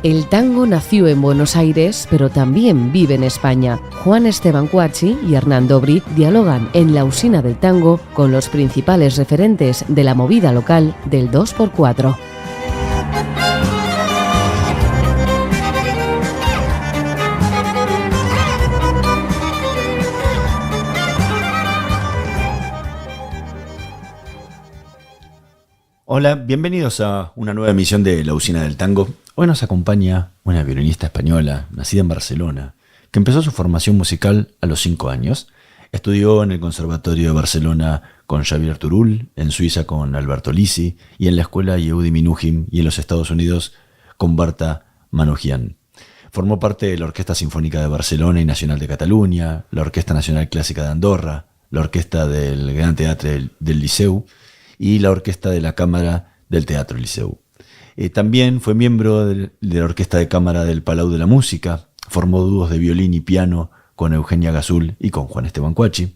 El tango nació en Buenos Aires, pero también vive en España. Juan Esteban Cuacchi y Hernán Dobry dialogan en La Usina del Tango con los principales referentes de la movida local del 2x4. Hola, bienvenidos a una nueva emisión de La Usina del Tango. Hoy nos acompaña una violinista española, nacida en Barcelona, que empezó su formación musical a los 5 años. Estudió en el Conservatorio de Barcelona con Xavier Turull, en Suiza con Alberto Lisi y en la Escuela Yehudi Menuhin y en los Estados Unidos con Barta Manouchian. Formó parte de la Orquesta Sinfónica de Barcelona y Nacional de Cataluña, la Orquesta Nacional Clásica de Andorra, la Orquesta del Gran Teatre del Liceu y la Orquesta de la Cámara del Teatro Liceu. También fue miembro de la Orquesta de Cámara del Palau de la Música, formó dúos de violín y piano con Eugenia Gazul y con Juan Esteban Cuacchi.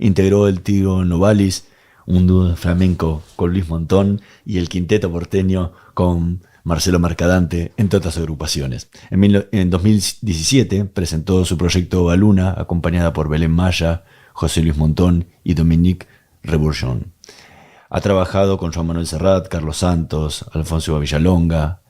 Integró el Trío Novalis, un dúo de flamenco con Luis Montón y el Quinteto Porteño con Marcelo Mercadante, entre otras agrupaciones. En 2017 presentó su proyecto Baluna, acompañada por Belén Maya, José Luis Montón y Dominique Rebourgeon. Ha trabajado con Joan Manuel Serrat, Carlos Santos, Alfonso Villalonga,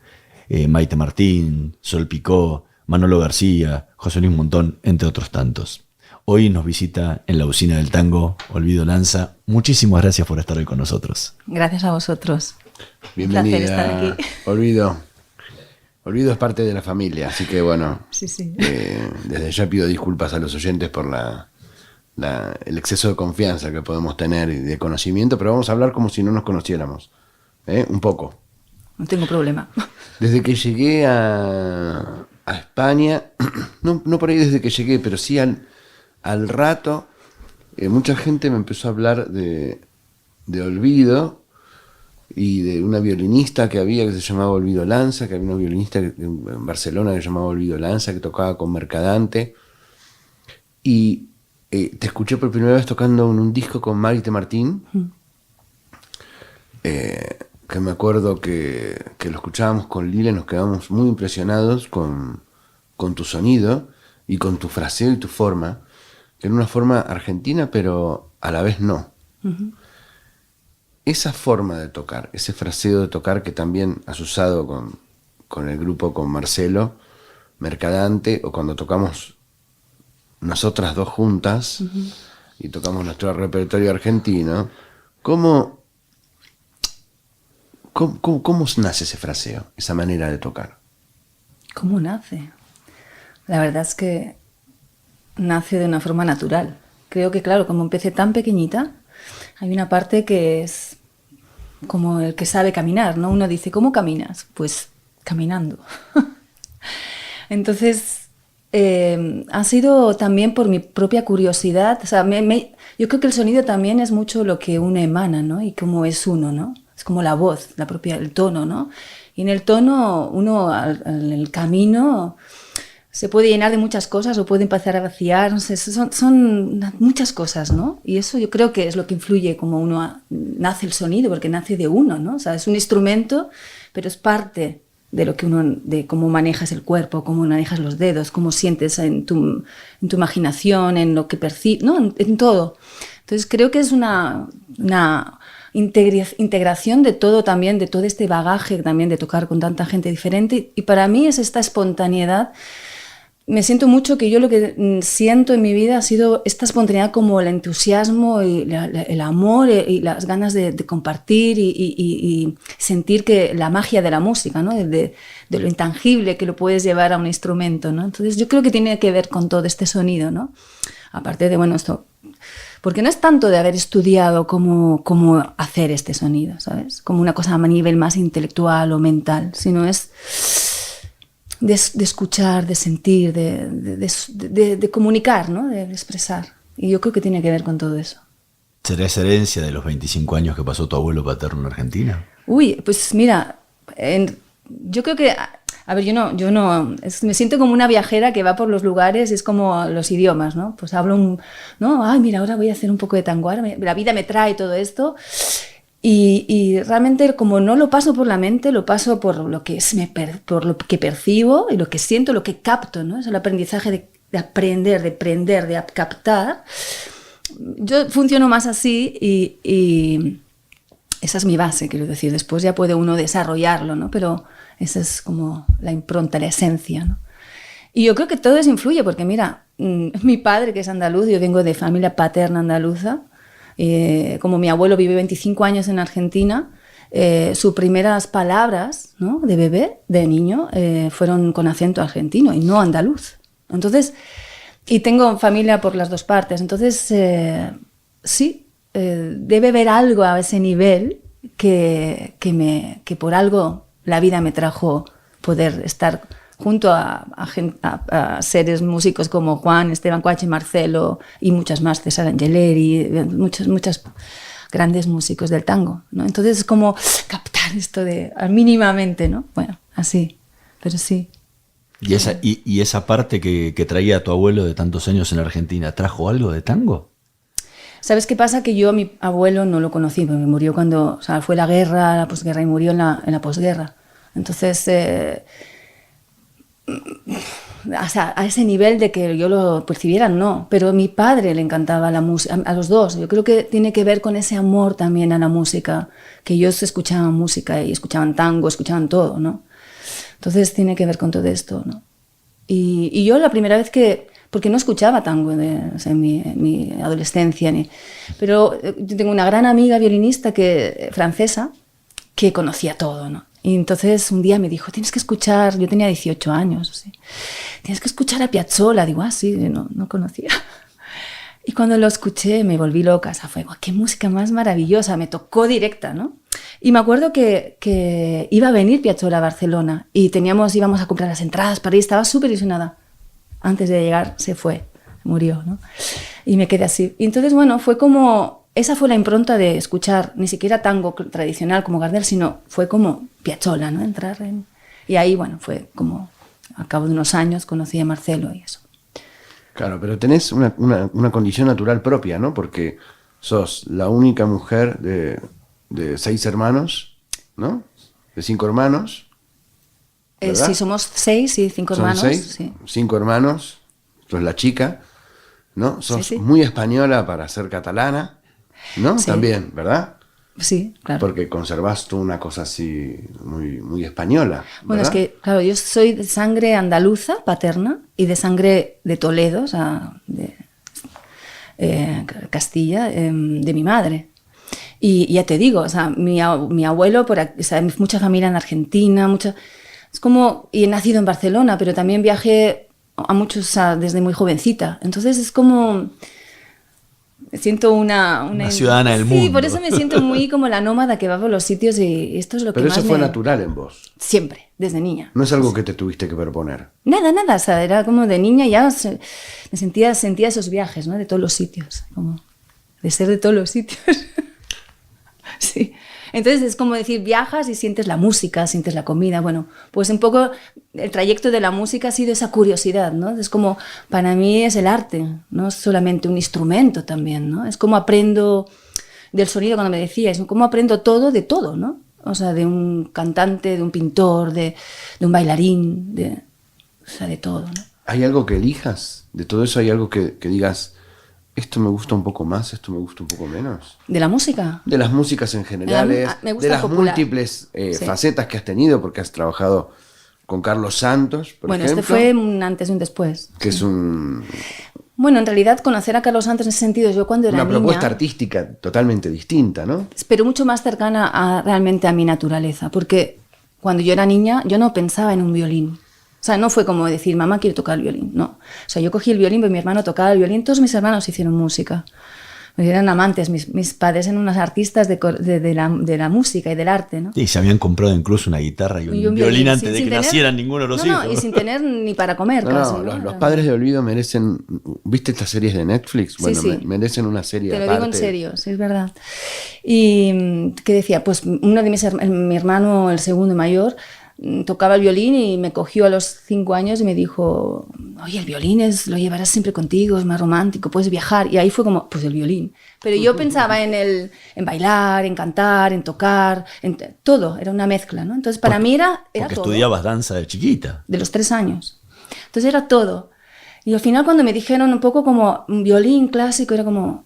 Maite Martín, Sol Picó, Manolo García, José Luis Montón, entre otros tantos. Hoy nos visita en La Usina del Tango Olvido Lanza. Muchísimas gracias por estar hoy con nosotros. Gracias a vosotros. Bienvenida. Un placer estar aquí. Olvido es parte de la familia, así que bueno, sí. Desde ya pido disculpas a los oyentes por el exceso de confianza que podemos tener y de conocimiento, pero vamos a hablar como si no nos conociéramos, un poco. No tengo problema. Desde que llegué a España, no por ahí desde que llegué, pero sí al rato, mucha gente me empezó a hablar de Olvido y de una violinista que había que se llamaba Olvido Lanza, que había una violinista en Barcelona que se llamaba Olvido Lanza, que tocaba con Mercadante. Y te escuché por primera vez tocando en un disco con Maite Martín, que me acuerdo que lo escuchábamos con Lila y nos quedamos muy impresionados con tu sonido y con tu fraseo y tu forma, que era una forma argentina, pero a la vez no. Uh-huh. Esa forma de tocar, ese fraseo de tocar que también has usado con el grupo, con Marcelo Mercadante, o cuando tocamos nosotras dos juntas, uh-huh, y tocamos nuestro repertorio argentino, ¿cómo nace ese fraseo, esa manera de tocar? ¿Cómo nace? La verdad es que nace de una forma natural. Creo que, claro, como empecé tan pequeñita, hay una parte que es como el que sabe caminar, ¿no? Uno dice, ¿cómo caminas? Pues caminando. Entonces, ha sido también por mi propia curiosidad. O sea, yo creo que el sonido también es mucho lo que uno emana, ¿no? Y cómo es uno, ¿no? Es como la voz, el tono, ¿no? Y en el tono, uno, en el camino, se puede llenar de muchas cosas o puede empezar a vaciar, no sé, son muchas cosas, ¿no? Y eso yo creo que es lo que influye como nace el sonido, porque nace de uno, ¿no? O sea, es un instrumento, pero es parte de lo que de cómo manejas el cuerpo, cómo manejas los dedos, cómo sientes en tu imaginación, en lo que percibes, ¿no? En todo. Entonces creo que es una integración de todo también, de todo este bagaje también de tocar con tanta gente diferente, y para mí es esta espontaneidad. Me siento mucho que yo lo que siento en mi vida ha sido esta espontaneidad, como el entusiasmo y el amor y las ganas de compartir y sentir que la magia de la música, ¿no? de lo intangible que lo puedes llevar a un instrumento, ¿no? Entonces yo creo que tiene que ver con todo este sonido, ¿no? Aparte de, bueno, esto, porque no es tanto de haber estudiado cómo hacer este sonido, ¿sabes? Como una cosa a nivel más intelectual o mental, sino es de escuchar, de sentir, de comunicar, ¿no? De expresar. Y yo creo que tiene que ver con todo eso. ¿Será esa herencia de los 25 años que pasó tu abuelo paterno en Argentina? Uy, pues mira, yo creo que, a ver, yo no me siento como una viajera que va por los lugares, es como los idiomas, ¿no? Pues hablo ¿no? Ay, mira, ahora voy a hacer un poco de tango, ahora la vida me trae todo esto. Y realmente como no lo paso por la mente, lo paso por lo que por lo que percibo y lo que siento, lo que capto, ¿no? Es el aprendizaje de aprender, de captar. Yo funciono más así y esa es mi base, quiero decir. Después ya puede uno desarrollarlo, ¿no? Pero esa es como la impronta, la esencia, ¿no? Y yo creo que todo eso influye, porque mira, mi padre, que es andaluz, yo vengo de familia paterna andaluza, como mi abuelo vive 25 años en Argentina, sus primeras palabras, ¿no?, de bebé, de niño, fueron con acento argentino y no andaluz. Entonces, y tengo familia por las dos partes, entonces sí, debe haber algo a ese nivel que por algo la vida me trajo poder estar junto a seres músicos como Juan, Esteban Cuachi, Marcelo y muchas más, César Angeleri, muchos grandes músicos del tango, ¿no? Entonces es como captar esto mínimamente, ¿no? Bueno, así, pero sí. ¿Y esa parte que traía tu abuelo de tantos años en Argentina, trajo algo de tango? ¿Sabes qué pasa? Que yo a mi abuelo no lo conocí, porque murió cuando, o sea, fue la guerra, la posguerra, y murió en la posguerra. Entonces, o sea, a ese nivel de que yo lo percibiera, no. Pero a mi padre le encantaba la música, a los dos. Yo creo que tiene que ver con ese amor también a la música, que ellos escuchaban música y escuchaban tango, escuchaban todo, ¿no? Entonces tiene que ver con todo esto, ¿no? Y yo la primera vez porque no escuchaba tango en mi adolescencia, pero yo tengo una gran amiga violinista francesa que conocía todo, ¿no? Y entonces un día me dijo, tienes que escuchar, yo tenía 18 años, ¿sí? Tienes que escuchar a Piazzolla. Digo, sí, no conocía. Y cuando lo escuché me volví loca, o sea, fue, qué música más maravillosa, me tocó directa, ¿no? Y me acuerdo que iba a venir Piazzolla a Barcelona y íbamos a comprar las entradas para ir, estaba súper ilusionada. Antes de llegar se fue, murió, ¿no? Y me quedé así. Y entonces, bueno, fue como, esa fue la impronta de escuchar, ni siquiera tango tradicional como Gardel, sino fue como Piazzolla, ¿no? Y ahí, bueno, fue como, al cabo de unos años conocí a Marcelo y eso. Claro, pero tenés una condición natural propia, ¿no? Porque sos la única mujer de 6 hermanos, ¿no? De 5 hermanos. Sí, somos 6 y 5 hermanos. 6, sí. 5 hermanos, sos la chica, ¿no? Sos sí. muy española para ser catalana, ¿no? Sí. También, ¿verdad? Sí, claro. Porque conservas tú una cosa así muy, muy española. Bueno, ¿verdad? es que, claro, yo soy de sangre andaluza, paterna, y de sangre de Toledo, o sea, de Castilla, de mi madre. Y ya te digo, o sea, mi abuelo, o sea, mucha familia en Argentina, es como, y he nacido en Barcelona, pero también viajé a muchos, o sea, desde muy jovencita. Entonces es como, me siento una ciudadana del mundo. Sí, por eso me siento muy como la nómada que va por los sitios y esto es lo Pero que más eso fue natural en vos. Siempre, desde niña. No es algo que te tuviste que proponer. Nada, o sea, era como de niña ya me sentía esos viajes, ¿no? De todos los sitios, como de ser de todos los sitios. Sí. Entonces es como decir, viajas y sientes la música, sientes la comida. Bueno, pues un poco el trayecto de la música ha sido esa curiosidad, ¿no? Es como, para mí es el arte, no es solamente un instrumento también, ¿no? Es como aprendo del sonido, cuando me decías, como aprendo todo de todo, ¿no? O sea, de un cantante, de un pintor, de un bailarín, o sea, de todo, ¿no? ¿Hay algo que elijas? ¿De todo eso hay algo que digas, esto me gusta un poco más, esto me gusta un poco menos? ¿De la música? De las músicas en generales, me gusta de las popular. múltiples Sí. facetas que has tenido, porque has trabajado con Carlos Santos, por Bueno, ejemplo. este fue un antes y un después. Que es Bueno, en realidad conocer a Carlos Santos en ese sentido, yo cuando era una niña... propuesta artística totalmente distinta, ¿no? Pero mucho más cercana realmente a mi naturaleza, porque cuando yo era niña yo no pensaba en un violín. O sea, no fue como decir, mamá, quiero tocar el violín. No. O sea, yo cogí el violín, pero mi hermano tocaba el violín, todos mis hermanos hicieron música. Eran amantes, mis padres eran unos artistas de la música y del arte, ¿no? Y se habían comprado incluso una guitarra y un violín antes de que nacieran ninguno de los hijos. No, y sin tener ni para comer casi. Los padres de olvido merecen... ¿Viste estas series de Netflix? Bueno, Sí. merecen una serie Te lo aparte. digo en serio, sí, es verdad. Y ¿qué decía? Pues uno de mi hermano, el segundo mayor, tocaba el violín y me cogió a los 5 años y me dijo, oye, el violín lo llevarás siempre contigo, es más romántico, puedes viajar. Y ahí fue como, pues el violín. Pero yo pensaba en bailar, en cantar, en tocar, en todo, era una mezcla, ¿no? Entonces para mí era porque todo. estudiabas danza de chiquita. De los 3 años. Entonces era todo. Y al final cuando me dijeron un poco como un violín clásico, era como,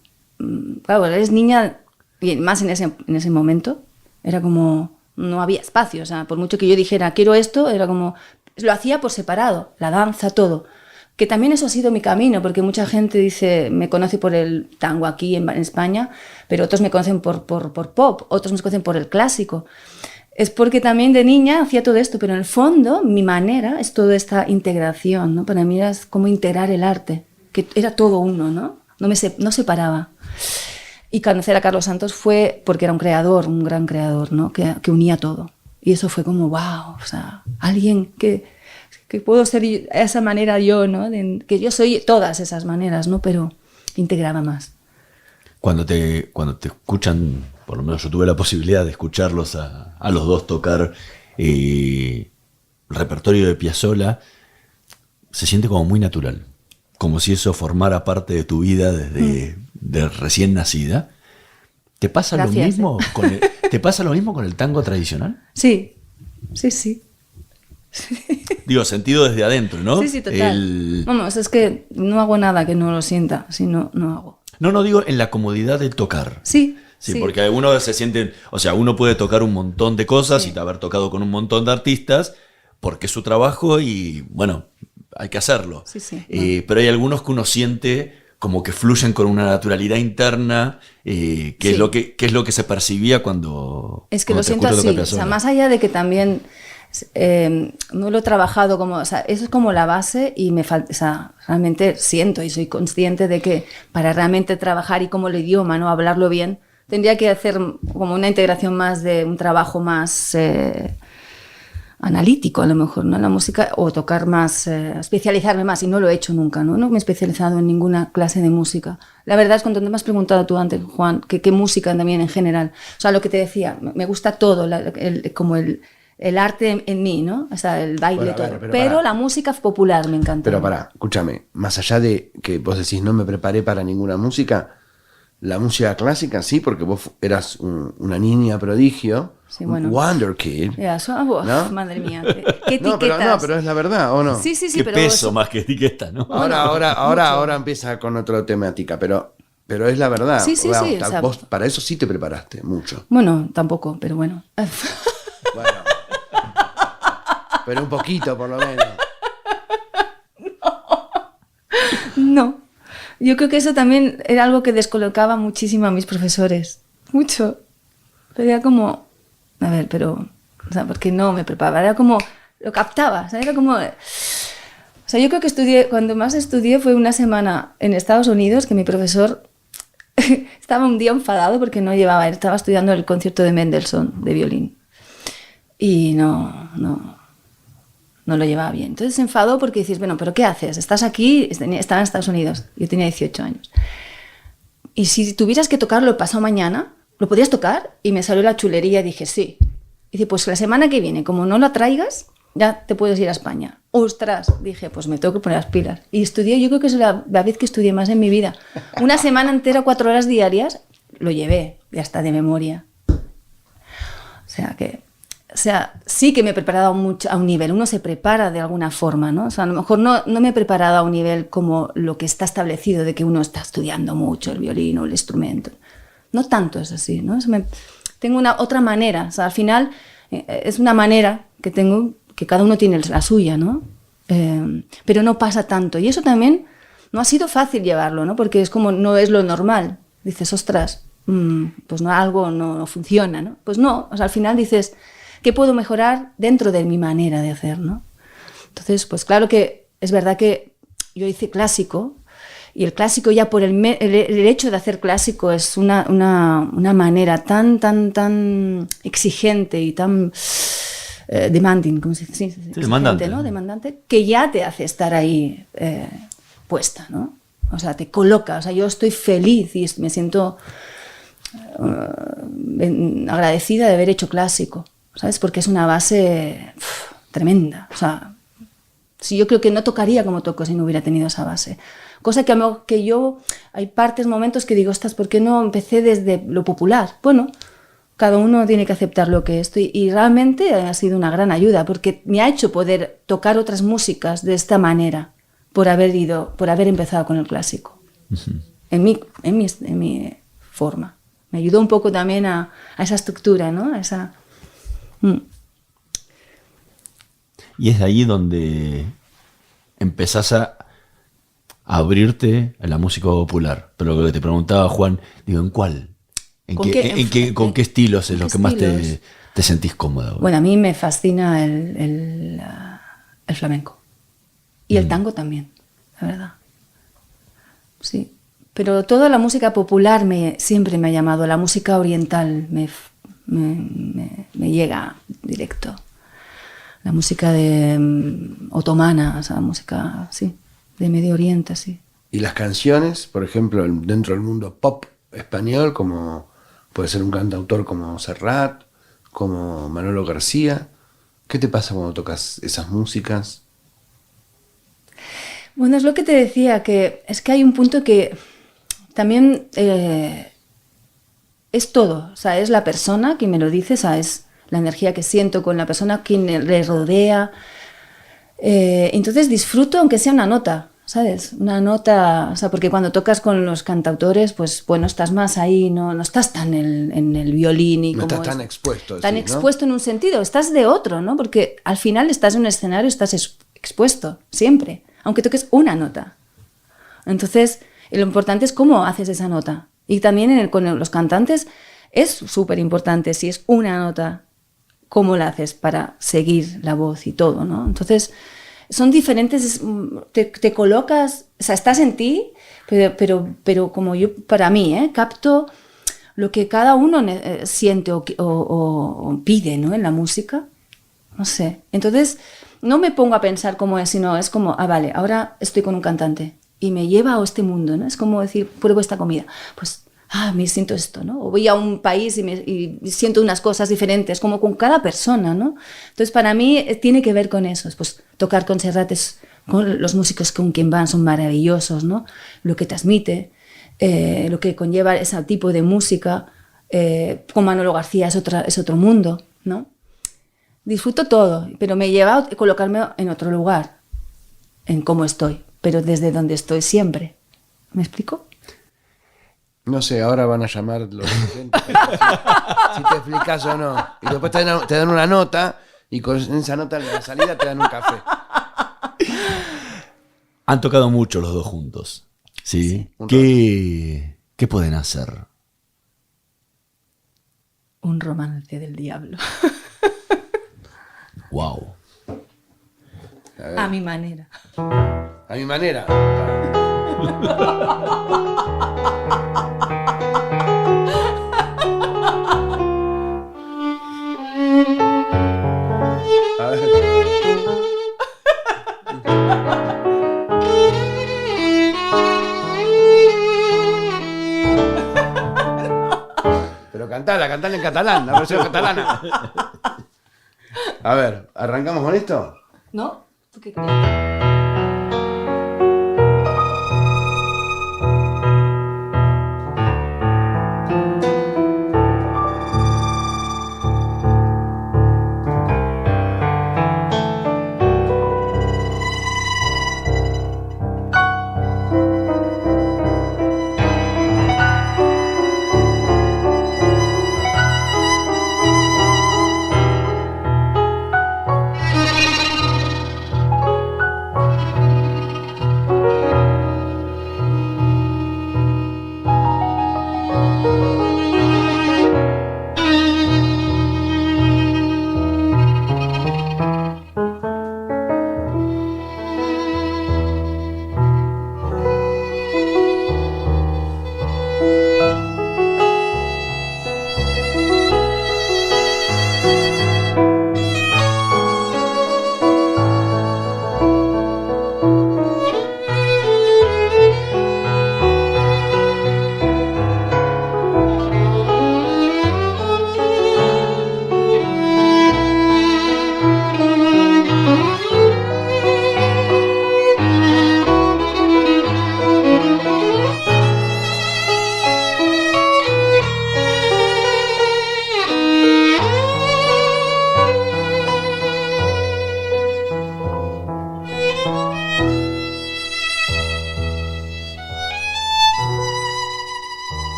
claro, eres niña, y más en ese momento, era como, no había espacio, o sea, por mucho que yo dijera, quiero esto, era como, lo hacía por separado, la danza, todo. Que también eso ha sido mi camino, porque mucha gente dice, me conoce por el tango aquí en España, pero otros me conocen por pop, otros me conocen por el clásico. Es porque también de niña hacía todo esto, pero en el fondo mi manera es toda esta integración, ¿no? Para mí era como integrar el arte, que era todo uno, ¿no? No separaba. Y conocer a Carlos Santos fue porque era un creador, un gran creador, ¿no? Que unía todo. Y eso fue como, wow, o sea, alguien que puedo ser de esa manera yo, ¿no? Que yo soy todas esas maneras, ¿no? Pero integraba más. Cuando te escuchan, por lo menos yo tuve la posibilidad de escucharlos a los dos tocar el repertorio de Piazzolla, se siente como muy natural, como si eso formara parte de tu vida desde de recién nacida. ¿Te pasa lo mismo ¿te pasa lo mismo con el tango tradicional? Sí. Digo, sentido desde adentro, ¿no? Sí, total. Vamos, es que no hago nada que no lo sienta, si no hago. No digo en la comodidad de tocar. Sí. Porque uno se siente, o sea, uno puede tocar un montón de cosas y haber tocado con un montón de artistas porque es su trabajo y, bueno, hay que hacerlo. Sí. Pero hay algunos que uno siente como que fluyen con una naturalidad interna, que es lo que se percibía cuando... Es que lo siento así, o sea, más allá de que también no lo he trabajado como, o sea, eso es como la base y me falta, o sea, realmente siento y soy consciente de que para realmente trabajar y como el idioma, ¿no? Hablarlo bien, tendría que hacer como una integración más de un trabajo más analítico a lo mejor, ¿no? La música, o tocar más, especializarme más, y no lo he hecho nunca, ¿no? No me he especializado en ninguna clase de música. La verdad es que cuando me has preguntado tú antes, Juan, qué música también en general, o sea, lo que te decía, me gusta todo, como el arte en mí, ¿no? O sea, el baile, todo. Pero la música popular me encanta. Pero escúchame, más allá de que vos decís no me preparé para ninguna música, la música clásica sí, porque vos eras una niña prodigio, un wonder kid. ¿no? Madre mía, qué etiquetas. No, pero es la verdad, ¿o no? Sí, qué pero peso más que etiqueta, ¿no? Ahora empieza con otra temática, pero es la verdad. Sí, o sea, vos para eso sí te preparaste mucho. Bueno, tampoco, pero bueno. Bueno. Pero un poquito, por lo menos. No. Yo creo que eso también era algo que descolocaba muchísimo a mis profesores. Mucho. Pero era como... A ver, pero... O sea, porque no me preparaba. Era como... Lo captaba. O sea, era como... O sea, yo creo que cuando más estudié fue una semana en Estados Unidos, que mi profesor estaba un día enfadado porque no llevaba... Él estaba estudiando el concierto de Mendelssohn, de violín. Y no lo llevaba bien. Entonces se enfadó porque dices, bueno, ¿pero qué haces? Estás aquí, estaba en Estados Unidos, yo tenía 18 años. Y si tuvieras que tocarlo pasado mañana, ¿lo podrías tocar? Y me salió la chulería y dije, sí. Y dice, pues la semana que viene, como no la traigas, ya te puedes ir a España. ¡Ostras! Dije, pues me tengo que poner las pilas. Y estudié, yo creo que es la vez que estudié más en mi vida. Una semana entera, 4 horas diarias, lo llevé, ya está de memoria. O sea, sí que me he preparado mucho a un nivel, uno se prepara de alguna forma, ¿no? O sea, a lo mejor no me he preparado a un nivel como lo que está establecido de que uno está estudiando mucho el violín o el instrumento. No tanto es así, ¿no? Tengo otra manera, o sea, al final es una manera que tengo, que cada uno tiene la suya, ¿no? Pero no pasa tanto. Y eso también no ha sido fácil llevarlo, ¿no? Porque es como, no es lo normal. Dices, ostras, pues algo no funciona, ¿no? Pues no, o sea, al final dices... ¿Qué puedo mejorar dentro de mi manera de hacer, ¿no? Entonces, pues claro que es verdad que yo hice clásico y el clásico ya por el hecho de hacer clásico es una manera tan exigente y tan demanding, ¿cómo se dice? Sí, demandante, ¿no? Demandante, que ya te hace estar ahí puesta, ¿no? O sea, te coloca, o sea, yo estoy feliz y me siento agradecida de haber hecho clásico. ¿sabes? Porque es una base tremenda. O sea, sí, yo creo que no tocaría como toco si no hubiera tenido esa base. Cosa que yo, hay partes, momentos que digo, ostras, ¿por qué no empecé desde lo popular? Bueno, cada uno tiene que aceptar lo que es. Y realmente ha sido una gran ayuda, porque me ha hecho poder tocar otras músicas de esta manera, por haber empezado con el clásico. Uh-huh. En mi forma. Me ayudó un poco también a esa estructura, ¿no? A esa... Y es de ahí donde empezás a abrirte a la música popular. Pero lo que te preguntaba, Juan, digo, ¿en cuál? ¿Con qué estilos es lo que más te sentís cómoda? Bueno, a mí me fascina el flamenco. Y el tango también, la verdad. Sí. Pero toda la música popular siempre me ha llamado. La música oriental me llega directo. La música otomana, o sea, música, sí, de Medio Oriente, sí. Y las canciones, por ejemplo, dentro del mundo pop español, como puede ser un cantautor como Serrat, como Manolo García, ¿qué te pasa cuando tocas esas músicas? Bueno, es lo que te decía, que es que hay un punto que también es todo, o sea, es la persona que me lo dice, o sea, es la energía que siento con la persona que le rodea. Entonces disfruto aunque sea una nota, ¿sabes? Una nota, o sea, porque cuando tocas con los cantautores, pues bueno, estás más ahí, no estás tan en el violín y no como estás tan expuesto. Tan expuesto en un sentido, estás de otro, ¿no? Porque al final estás en un escenario, estás expuesto, siempre, aunque toques una nota. Entonces, lo importante es cómo haces esa nota. Y también con los cantantes es súper importante, si es una nota, cómo la haces para seguir la voz y todo, ¿no? Entonces, son diferentes, te colocas, o sea, estás en ti, pero como yo, para mí, capto lo que cada uno siente o pide, ¿no? En la música, no sé. Entonces, no me pongo a pensar cómo es, sino es como, vale, ahora estoy con un cantante y me lleva a este mundo, ¿no? Es como decir, pruebo esta comida, pues me siento esto, ¿no? O voy a un país y siento unas cosas diferentes, como con cada persona, ¿no? Entonces, para mí tiene que ver con eso. Pues tocar con Serrat, con los músicos con quien van son maravillosos, ¿no? Lo que transmite, lo que conlleva ese tipo de música. Con Manolo García es otro mundo, ¿no? Disfruto todo, pero me lleva a colocarme en otro lugar, en cómo estoy, pero desde donde estoy siempre. ¿Me explico? No sé, ahora van a llamar los docentes si te explicas o no. Y después te dan una nota y con esa nota en la salida te dan un café. Han tocado mucho los dos juntos. ¿Sí? ¿Qué pueden hacer? Un romance del diablo. Wow. A mi manera. A mi manera. A ver. Pero cantala en catalán, la versión catalana. A ver, ¿arrancamos con esto? ¿No? ¿Tú qué crees?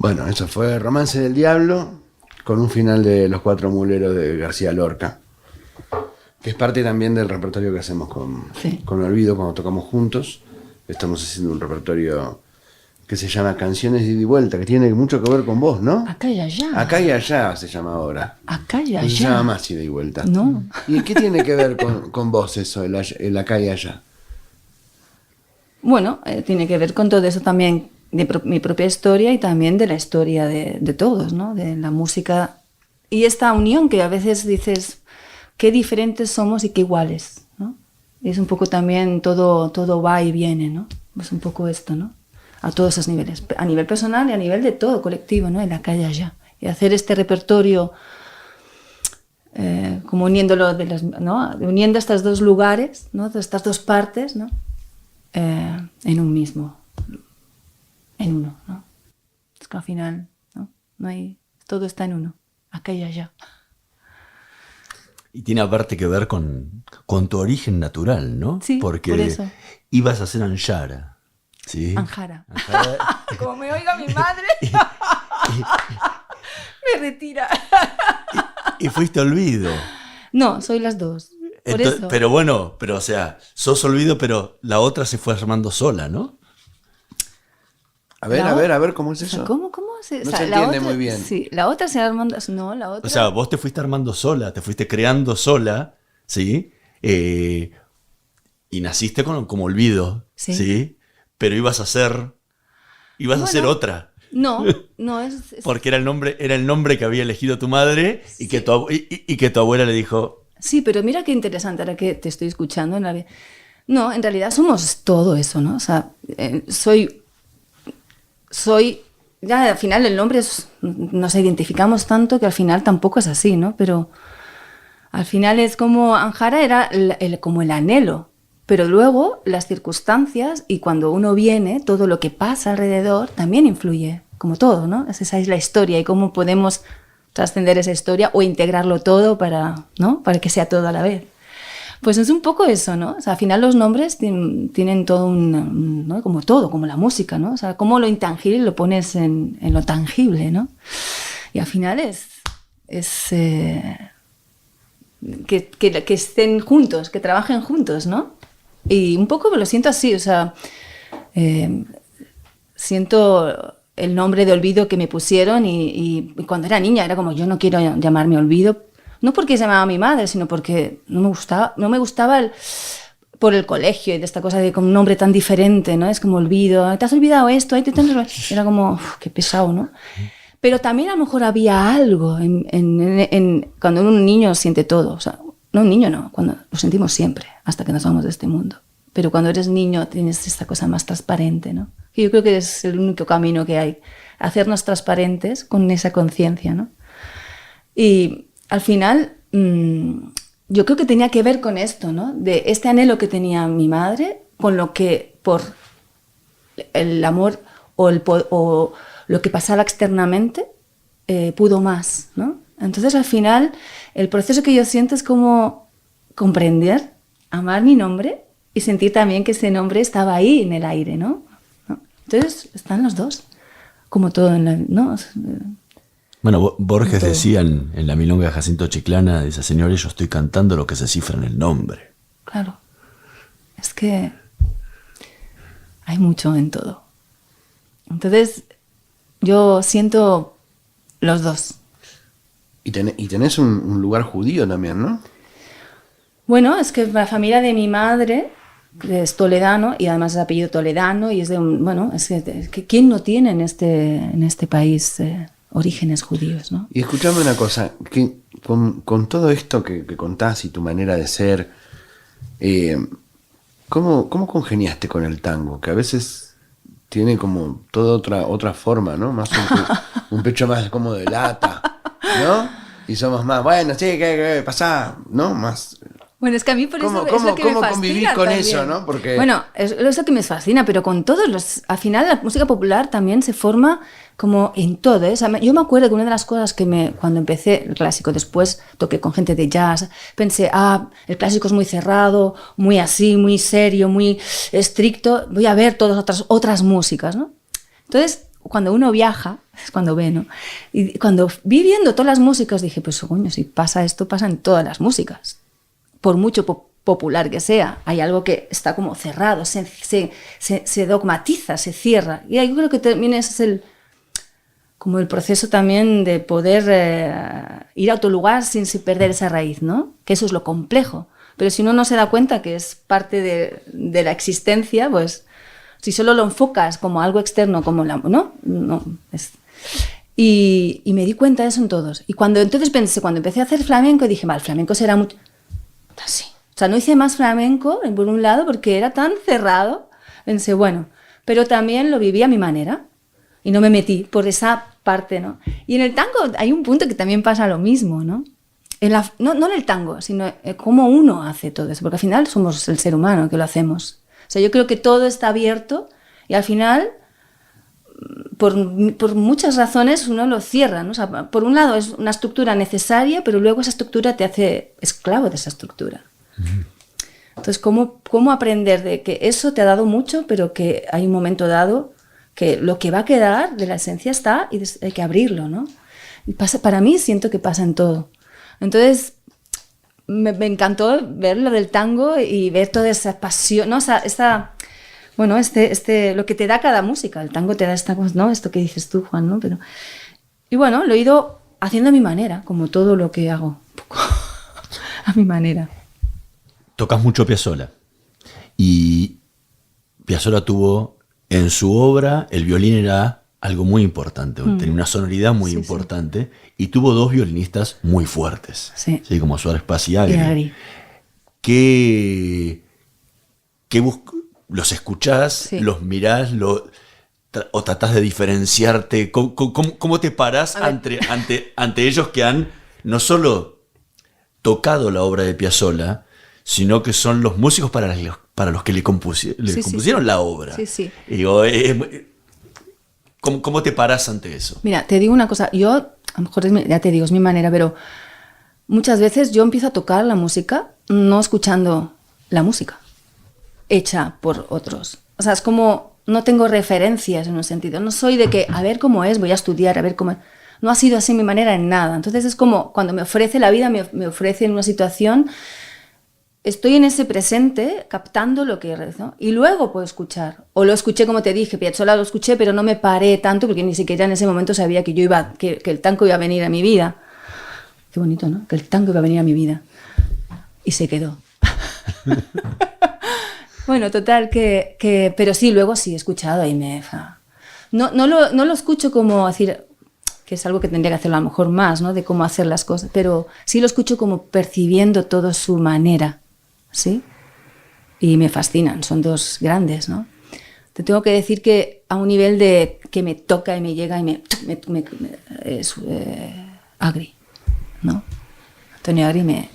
Bueno, eso fue Romance del Diablo, con un final de Los Cuatro Muleros de García Lorca, que es parte también del repertorio que hacemos con Olvido cuando tocamos juntos. Estamos haciendo un repertorio que se llama Canciones de Ida y Vuelta, que tiene mucho que ver con vos, ¿no? Acá y allá. Acá y allá se llama ahora. Acá y allá. No se llama más Ida y Vuelta. No. ¿Y qué tiene que ver con vos eso, el acá y allá? Bueno, tiene que ver con todo eso también, de mi propia historia y también de la historia de todos, ¿no? De la música y esta unión que a veces dices qué diferentes somos y qué iguales, ¿no? Y es un poco también todo va y viene, ¿no? Es un poco esto, ¿no? A todos esos niveles, a nivel personal y a nivel de todo colectivo, ¿no? En la calle allá. Y hacer este repertorio como uniéndolo ¿no? Uniendo estos dos lugares, ¿no? Estas dos partes, ¿no? En un mismo, en uno, ¿no? Es que al final, ¿no? No hay, todo está en uno, acá y allá. Y tiene aparte que ver con tu origen natural, ¿no? Sí, porque por eso. ibas a ser Anjara. ¿Sí? Anjara. Como me oiga mi madre, me retira. Y fuiste Olvido. No, soy las dos. Por eso. Pero bueno, o sea, sos Olvido, pero la otra se fue armando sola, ¿no? A ver, ¿cómo es eso? ¿Cómo se, no se entiende muy bien. Sí, la otra se armando. No, la otra. O sea, vos te fuiste armando sola, te fuiste creando sola, ¿sí? Y naciste como Olvido, ¿sí? Pero ibas a ser otra. No, es porque era el nombre que había elegido tu madre, sí. y que tu abuela le dijo. Sí, pero mira qué interesante ahora que te estoy escuchando. No, en realidad somos todo eso, ¿no? O sea, soy, ya al final el nombre nos identificamos tanto que al final tampoco es así, ¿no? Pero al final es como Anjara era como el anhelo. Pero luego las circunstancias y cuando uno viene, todo lo que pasa alrededor también influye, como todo, ¿no? Esa es la historia y cómo podemos trascender esa historia o integrarlo todo para que sea todo a la vez. Pues es un poco eso, ¿no? O sea, al final los nombres tienen todo ¿no? Como todo, como la música, ¿no? O sea, cómo lo intangible lo pones en lo tangible, ¿no? Y al final que estén juntos, que trabajen juntos, ¿no? Y un poco lo siento así, o sea, siento el nombre de Olvido que me pusieron y cuando era niña era como, yo no quiero llamarme Olvido, no porque se llamaba mi madre, sino porque no me gustaba por el colegio y de esta cosa de con un nombre tan diferente, ¿no? Es como Olvido, ¿te has olvidado esto? Era como, qué pesado, ¿no? Pero también a lo mejor había algo cuando un niño siente todo, o sea, no un niño no, cuando lo sentimos siempre, hasta que nos vamos de este mundo. Pero cuando eres niño tienes esta cosa más transparente, ¿no? Y yo creo que es el único camino que hay, hacernos transparentes con esa conciencia, ¿no? Y al final yo creo que tenía que ver con esto, ¿no? De este anhelo que tenía mi madre, con lo que por el amor o lo que pasaba externamente pudo más, ¿no? Entonces al final el proceso que yo siento es como comprender, amar mi nombre y sentir también que ese nombre estaba ahí en el aire, ¿no? Entonces están los dos, como todo en la, ¿no? Bueno, Borges decía en la milonga de Jacinto Chiclana, dice, señores, yo estoy cantando lo que se cifra en el nombre. Claro, es que hay mucho en todo. Entonces yo siento los dos. Y tenés un lugar judío también, ¿no? Bueno, es que la familia de mi madre es toledano y además es apellido toledano y es de un... Bueno, es que ¿quién no tiene en este país orígenes judíos, ¿no? Y escuchame una cosa, que con todo esto que contás y tu manera de ser, ¿cómo congeniaste con el tango? Que a veces tiene como toda otra forma, ¿no? Más un pecho más como de lata, ¿no? Y somos más, bueno, sí, ¿qué pasá? ¿No? Más... Bueno, es que a mí por eso es lo que me fascina. ¿Cómo convivir con también eso, no? Porque... Bueno, es lo que me fascina, pero con todos los... Al final la música popular también se forma como en todo, ¿eh? O sea, yo me acuerdo que una de las cosas que cuando empecé el clásico, después toqué con gente de jazz, pensé, el clásico es muy cerrado, muy así, muy serio, muy estricto, voy a ver todas otras músicas, ¿no? Entonces, cuando uno viaja, es cuando ve, ¿no? Y cuando vi viendo todas las músicas dije, pues coño, si pasa esto, pasa en todas las músicas. Por mucho popular que sea, hay algo que está como cerrado, se dogmatiza, se cierra. Y yo creo que también ese es como el proceso también de poder ir a otro lugar sin perder esa raíz, ¿no? Que eso es lo complejo. Pero si uno no se da cuenta que es parte de la existencia, pues si solo lo enfocas como algo externo, como no y me di cuenta de eso en todos. Y cuando empecé a hacer flamenco, dije, el flamenco será mucho así. O sea, no hice más flamenco, por un lado, porque era tan cerrado. Pensé, bueno, pero también lo viví a mi manera y no me metí por esa parte, ¿no? Y en el tango hay un punto que también pasa lo mismo, ¿no? No en el tango, sino cómo uno hace todo eso, porque al final somos el ser humano que lo hacemos. O sea, yo creo que todo está abierto y al final, por muchas razones, uno lo cierra, ¿no? O sea, por un lado es una estructura necesaria, pero luego esa estructura te hace esclavo de esa estructura. Entonces, ¿cómo aprender de que eso te ha dado mucho, pero que hay un momento dado que lo que va a quedar de la esencia está y hay que abrirlo, ¿no? Y para mí siento que pasa en todo. Entonces, me encantó ver lo del tango y ver toda esa pasión, ¿no? Bueno, lo que te da cada música. El tango te da esta cosa, ¿no? Esto que dices tú, Juan, ¿no? Y bueno, lo he ido haciendo a mi manera, como todo lo que hago, un poco a mi manera. Tocas mucho Piazzolla. Y Piazzolla tuvo en su obra, el violín era algo muy importante, tenía una sonoridad muy importante, y tuvo dos violinistas muy fuertes, ¿sí? Como Suárez Paz y Agri. ¿Los escuchás, los mirás, o tratás de diferenciarte? ¿Cómo te parás ante ellos que han no solo tocado la obra de Piazzolla, sino que son los músicos para los que le compusieron la obra? Sí. Y digo, ¿cómo te parás ante eso? Mira, te digo una cosa, yo, a lo mejor ya te digo, es mi manera, pero muchas veces yo empiezo a tocar la música no escuchando la música hecha por otros. O sea, es como, no tengo referencias en un sentido, no soy de que, a ver cómo es, voy a estudiar, a ver cómo es. No ha sido así mi manera en nada. Entonces es como, cuando me ofrece la vida, me ofrece en una situación, estoy en ese presente captando lo que es, ¿no? Y luego puedo escuchar. O lo escuché, como te dije, Piazzolla lo escuché, pero no me paré tanto porque ni siquiera en ese momento sabía que que el tango iba a venir a mi vida. Qué bonito, ¿no? Que el tango iba a venir a mi vida. Y se quedó. Bueno, total, pero sí, luego sí he escuchado y no lo escucho como decir, que es algo que tendría que hacerlo a lo mejor más, ¿no? De cómo hacer las cosas, pero sí lo escucho como percibiendo todo su manera. ¿Sí? Y me fascinan, son dos grandes, ¿no? Te tengo que decir que a un nivel de que me toca y me llega y es Agri, ¿no? Antonio Agri o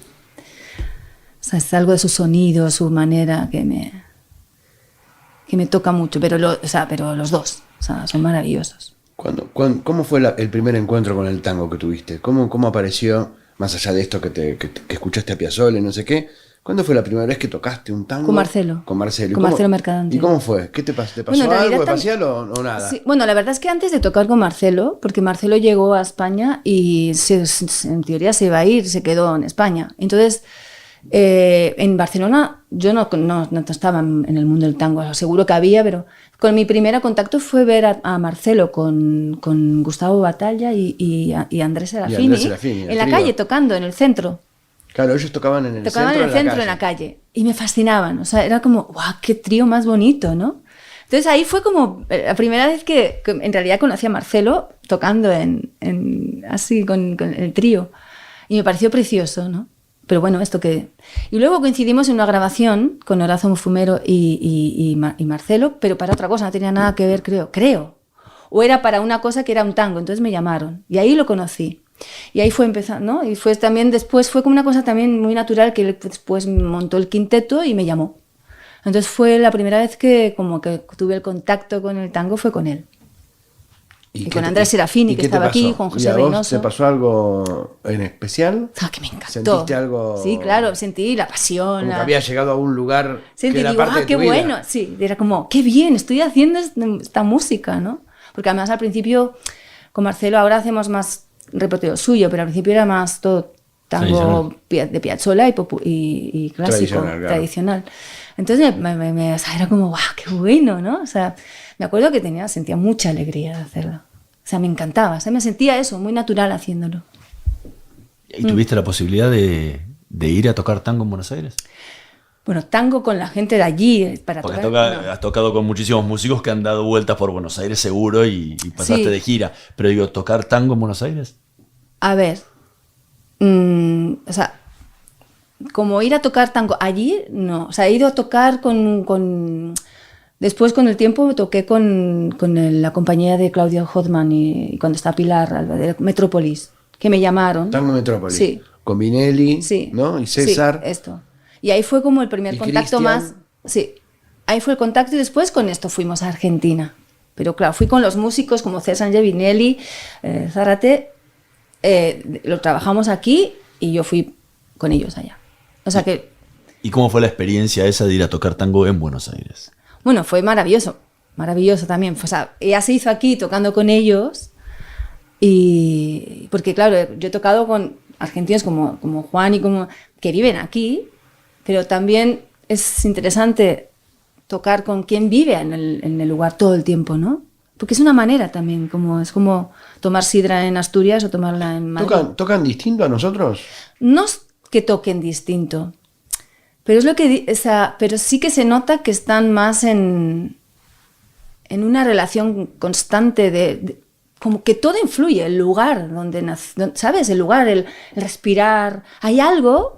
sea, es algo de su sonido, su manera que me toca mucho, pero los dos, o sea, son maravillosos. ¿Cómo fue el primer encuentro con el tango que tuviste? ¿Cómo apareció, más allá de esto que escuchaste a Piazzolla y no sé qué? ¿Cuándo fue la primera vez que tocaste un tango? Con Marcelo. Con Marcelo. Con Marcelo Mercadante. ¿Y cómo fue? ¿Qué te pasó? ¿Te pasó algo especial o nada? Sí, bueno, la verdad es que antes de tocar con Marcelo, porque Marcelo llegó a España y en teoría se iba a ir, se quedó en España. Entonces, en Barcelona yo no estaba en el mundo del tango, seguro que había, pero con mi primer contacto fue ver a Marcelo con Gustavo Batalla y Andrés Serafini, en la calle tocando, en el centro. Claro, ellos tocaban en el centro, en la calle. Y me fascinaban. O sea, era como, ¡guau, qué trío más bonito!, ¿no? Entonces ahí fue como la primera vez que en realidad conocí a Marcelo tocando así con el trío. Y me pareció precioso, ¿no? Pero bueno, Y luego coincidimos en una grabación con Horacio Mufumero y Marcelo, pero para otra cosa, no tenía nada que ver, creo. O era para una cosa que era un tango, entonces me llamaron. Y ahí lo conocí. Y ahí fue empezando, ¿no? Y fue también después, fue como una cosa también muy natural, que él después montó el quinteto y me llamó. Entonces fue la primera vez que como que tuve el contacto con el tango, fue con él. Y con Andrés Serafini, que estaba aquí, con José Reynoso. ¿Te pasó algo en especial? Que me encantó. ¿Sentiste algo? Sí, claro, sentí la pasión. Como que había llegado a un lugar que era parte de qué tu vida. Bueno. Sí, era como, qué bien, estoy haciendo esta música, ¿no? Porque además al principio Con Marcelo ahora hacemos más repertorio suyo, pero al principio era más todo tango de Piazzolla y clásico, tradicional. Entonces o sea, era como, wow, qué bueno, ¿no? O sea, me acuerdo que sentía mucha alegría de hacerlo. O sea, me encantaba, o sea, me sentía eso, muy natural haciéndolo. ¿Y tuviste la posibilidad de ir a tocar tango en Buenos Aires? Bueno, tango con la gente de allí para Porque tocar. has tocado con muchísimos músicos que han dado vueltas por Buenos Aires seguro y pasaste de gira. Pero digo, ¿tocar tango en Buenos Aires? A ver, o sea, como ir a tocar tango allí, no. O sea, he ido a tocar después con el tiempo toqué con la compañía de Claudio Hodman y cuando está Pilar, de Metrópolis, que me llamaron. Tango Metrópolis. Sí. Con Vinelli, sí. ¿no? Y César. Sí, esto. Y ahí fue como el primer contacto Cristian. más. Sí, ahí fue el contacto y después con esto fuimos a Argentina. Pero claro, fui con los músicos como César Vinelli, Zárate, lo trabajamos aquí y yo fui con ellos allá. O sea que... ¿Y cómo fue la experiencia esa de ir a tocar tango en Buenos Aires? Bueno, fue maravilloso también. O sea, ya se hizo aquí tocando con ellos y... Porque claro, yo he tocado con argentinos como Juan y que viven aquí, pero también es interesante tocar con quien vive en el lugar todo el tiempo, ¿no? Porque es una manera también, es como tomar sidra en Asturias o tomarla en Madrid. ¿Tocan distinto a nosotros? No es que toquen distinto, pero es lo que pero sí que se nota que están más en una relación constante de como que todo influye, el lugar donde nace, ¿sabes? El lugar, el respirar, hay algo.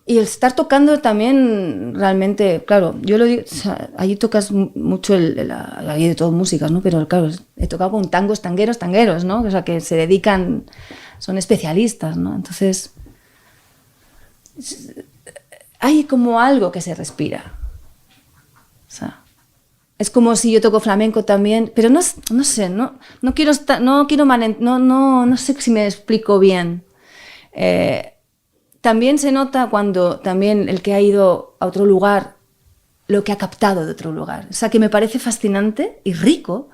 Y el estar tocando también realmente, claro, yo lo digo, o sea, allí tocas mucho hay de todo músicas, ¿no? Pero claro, he tocado con tangueros, ¿no? O sea, que se dedican, son especialistas, ¿no? Entonces, hay como algo que se respira. O sea, es como si yo toco flamenco también, pero no sé, no sé si me explico bien. También se nota cuando también el que ha ido a otro lugar, lo que ha captado de otro lugar. O sea, que me parece fascinante y rico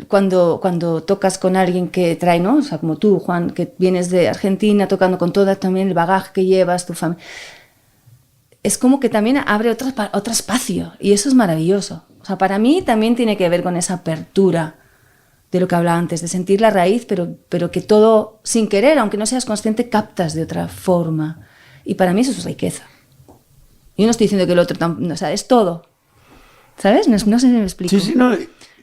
cuando tocas con alguien que trae, ¿no? O sea, como tú, Juan, que vienes de Argentina tocando con todo también el bagaje que llevas, tu familia. Es como que también abre otro espacio y eso es maravilloso. O sea, para mí también tiene que ver con esa apertura de lo que hablaba antes, de sentir la raíz, pero que todo, sin querer, aunque no seas consciente, captas de otra forma. Y para mí eso es riqueza. Yo no estoy diciendo que el otro o sea, es todo. ¿Sabes? No sé si me explico. Sí, no.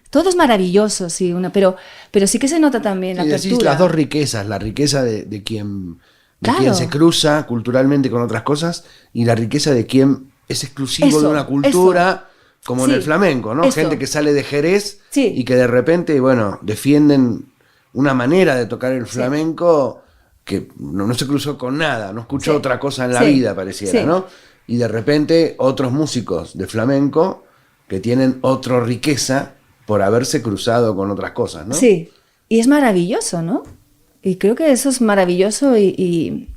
Todo es maravilloso, sí, pero sí que se nota también la apertura. Decís las dos riquezas, la riqueza de quien Claro. quien se cruza culturalmente con otras cosas y la riqueza de quien es exclusivo de una cultura... Como Sí, en el flamenco, ¿no? eso. Gente que sale de Jerez Sí. y que de repente, bueno, defienden una manera de tocar el flamenco que no se cruzó con nada, no escuchó Sí. otra cosa en la Sí. vida, pareciera, Sí. ¿no? Y de repente otros músicos de flamenco que tienen otra riqueza por haberse cruzado con otras cosas, ¿no? Sí, y es maravilloso, ¿no? Y creo que eso es maravilloso y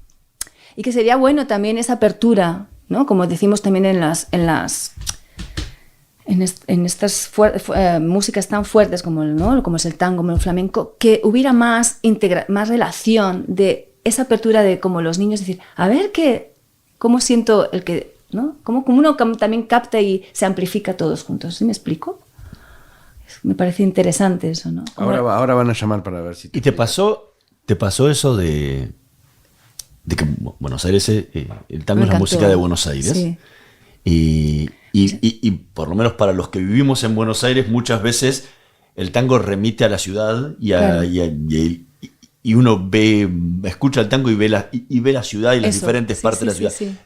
que sería bueno también esa apertura, ¿no? Como decimos también en estas músicas tan fuertes como, ¿no? Como es el tango, como el flamenco, que hubiera más relación de esa apertura de como los niños decir, a ver cómo siento el que, ¿no? Como uno también capta y se amplifica todos juntos. ¿Sí me explico? Me parece interesante eso, ¿no? Ahora van a llamar para ver si... ¿Y te pasó eso de que Buenos Aires, el tango Me es la encantó. música de Buenos Aires? Sí. Y por lo menos para los que vivimos en Buenos Aires, muchas veces el tango remite a la ciudad Claro. y uno escucha el tango y ve la ciudad y las Eso. diferentes Sí, partes de la sí, ciudad. sí.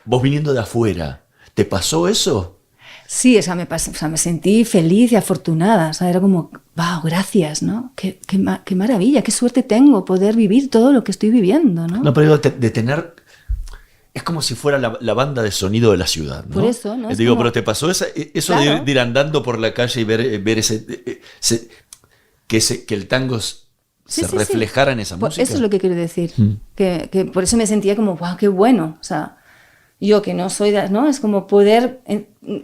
Vos viniendo de afuera, ¿te pasó eso? Sí, o sea, me sentí feliz y afortunada. O sea, era como, wow, gracias, ¿no? Qué maravilla, qué suerte tengo poder vivir todo lo que estoy viviendo, ¿no? No, pero digo, de tener... Es como si fuera la banda de sonido de la ciudad, ¿no? Por eso, ¿no? Es Digo, como- pero ¿te pasó eso Claro. de ir andando por la calle y ver que el tango Sí, se sí, reflejara en esa Pues música? eso es lo que quiero decir. Mm. Que por eso me sentía como, wow, qué bueno. O sea, yo que no soy, ¿no? Es como poder,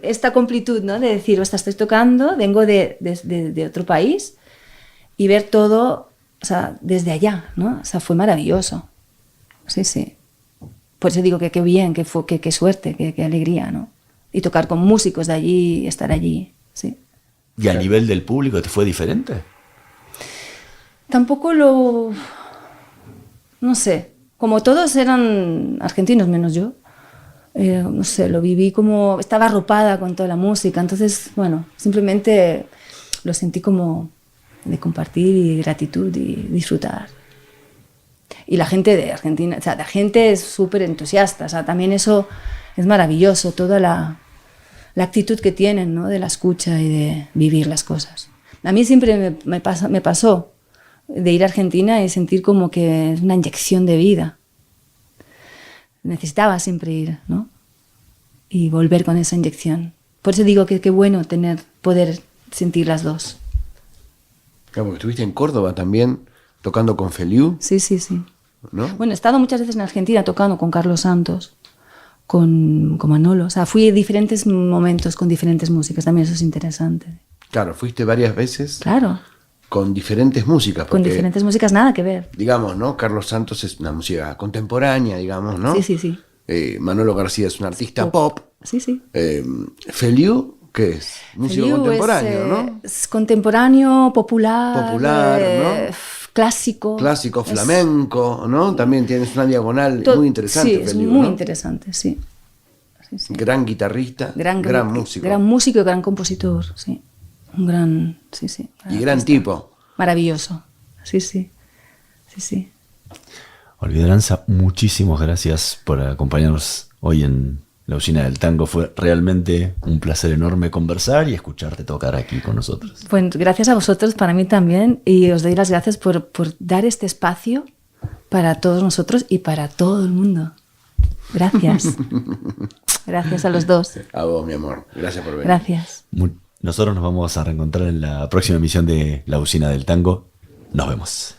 esta completud, ¿no? De decir, ostras, estoy tocando, vengo de otro país y ver todo, o sea, desde allá, ¿no? O sea, fue maravilloso. Sí, sí. Por eso digo que qué bien, qué suerte, qué alegría, ¿no? Y tocar con músicos de allí, estar allí, sí. ¿Y a nivel del público te fue diferente? Tampoco no sé, como todos eran argentinos menos yo, no sé, lo viví como, estaba arropada con toda la música, entonces, bueno, simplemente lo sentí como de compartir y gratitud y disfrutar. Y la gente de Argentina, o sea, la gente es súper entusiasta, o sea, también eso es maravilloso, toda la actitud que tienen, ¿no? De la escucha y de vivir las cosas. A mí siempre me pasó de ir a Argentina y sentir como que es una inyección de vida. Necesitaba siempre ir, ¿no? Y volver con esa inyección. Por eso digo que qué bueno poder sentir las dos. Claro, porque estuviste en Córdoba también, tocando con Feliu. Sí, sí, sí. ¿No? Bueno, he estado muchas veces en Argentina tocando con Carlos Santos, con Manolo. O sea, fui a diferentes momentos con diferentes músicas. También eso es interesante. Claro, fuiste varias veces. Claro. Con diferentes músicas. Con diferentes músicas nada que ver. Digamos, ¿no? Carlos Santos es una música contemporánea, digamos, ¿no? Sí, sí, sí. Manolo García es un artista pop. Sí, sí. Feliu, ¿qué es? Músico Feliu contemporáneo, ¿no? Es contemporáneo, popular. Popular, ¿no? Clásico. Clásico, flamenco, ¿no? También tienes una diagonal muy interesante, Sí, Feliu, es muy ¿no? interesante, sí. Sí, sí. Gran guitarrista, gran músico. Gran músico y gran compositor, sí. Un gran, sí, sí. Y gran tipo. Maravilloso, sí, sí. Sí, sí. Olvido Aranza, muchísimas gracias por acompañarnos hoy en La Usina del Tango. Fue realmente un placer enorme conversar y escucharte tocar aquí con nosotros. Pues gracias a vosotros, para mí también, y os doy las gracias por dar este espacio para todos nosotros y para todo el mundo. Gracias. Gracias a los dos. A vos, mi amor. Gracias por venir. Gracias. Nosotros nos vamos a reencontrar en la próxima emisión de La Usina del Tango. Nos vemos.